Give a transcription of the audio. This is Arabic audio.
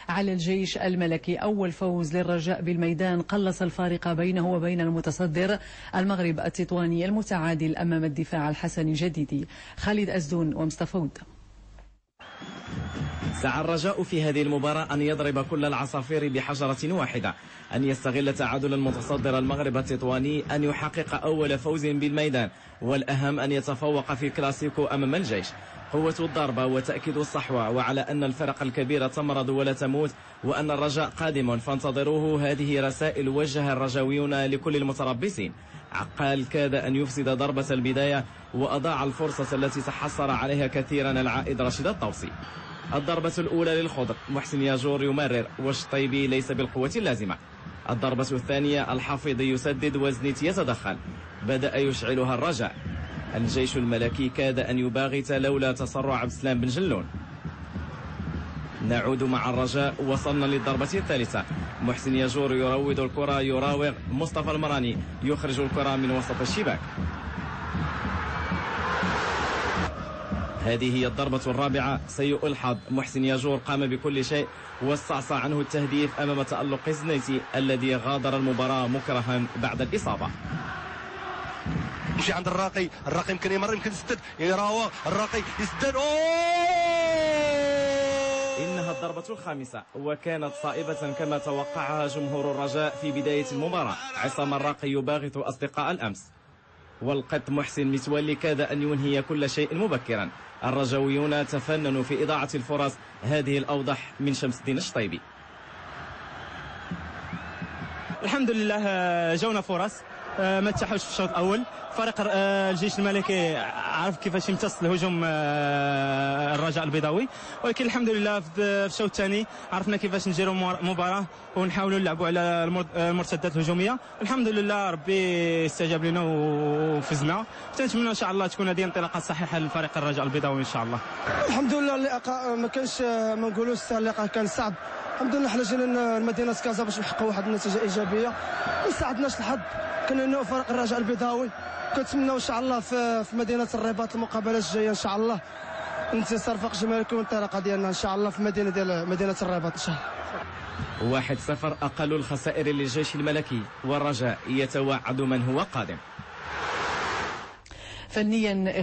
على الجيش الملكي. أول فوز للرجاء بالميدان قلص الفارق بينه وبين المتصدر المغرب التطواني المتعادل أمام الدفاع الحسني الجديدي. خالد أزدون ومصطفى ودة. سعى الرجاء في هذه المباراة أن يضرب كل العصافير بحجرة واحدة، أن يستغل تعادل المتصدر المغرب التطواني، أن يحقق أول فوز بالميدان، والأهم أن يتفوق في الكلاسيكو أمام الجيش. قوة الضربة وتأكيد الصحوة، وعلى أن الفرق الكبيرة تمرض ولا تموت، وأن الرجاء قادم فانتظروه. هذه رسائل وجهها الرجاويون لكل المتربصين. عقال كاد أن يفسد ضربة البداية وأضاع الفرصة التي تحصل عليها كثيرا العائد رشيد الطوسي. الضربة الأولى للخضر، محسن ياجور يمرر والشطيبي ليس بالقوة اللازمة. الضربة الثانية الحافظي يسدد وزنيت يتدخل، بدأ يشعلها الرجاء. الجيش الملكي كاد أن يباغت لولا تسرع عبد السلام بن جلون. نعود مع الرجاء، وصلنا للضربة الثالثة. محسن ياجور يروض الكرة، يراوغ مصطفى المراني يخرج الكرة من وسط الشباك. هذه هي الضربة الرابعة. سيء الحظ، محسن ياجور قام بكل شيء واستعصى عنه التهديف أمام تألق الزنيتي الذي غادر المباراة مكرها بعد الإصابة. يجي عند الراقي يمكن يمر، يمكن يسدد، يراوغ الراقي يسدد. إنها الضربة الخامسة، وكانت صائبة كما توقعها جمهور الرجاء في بداية المباراة. عصام الراقي يباغت أصدقاء الأمس، والقط محسن متولي كاد أن ينهي كل شيء مبكرا. الرجاويون تفننوا في إضاعة الفرص، هذه الأوضح من شمس الدين الشطيبي. الحمد لله جونا فرص، ما تحوش في الشوط الاول. فريق الجيش الملكي عرف كيفاش يمتص الهجوم الرجاء البيضاوي، ولكن الحمد لله في الشوط الثاني عرفنا كيفاش نديروا مباراه ونحاولوا نلعبوا على المرتدات الهجوميه. الحمد لله ربي استجاب لنا وفزنا. تنتمنى ان شاء الله تكون هذه انطلاقه صحيحه للفريق الرجاء البيضاوي ان شاء الله. الحمد لله اللقاء ما كانش ما نقولوش اللقاء كان صعب. الحمد لله حنا جينا لمدينه كازا باش نحققوا واحد النتيجه ايجابيه. ما ساعدناش الحظ، كنا فريق الرجاء البيضاوي. كنتمناو ان شاء الله في مدينه الرباط المقابلات الجايه ان شاء الله انتصار فوق جماهيركم والانطلاقه ديالنا ان شاء الله في مدينه الرباط ان شاء الله. 1-0 اقل الخسائر للجيش الملكي، والرجاء يتوعد من هو قادم. فنيا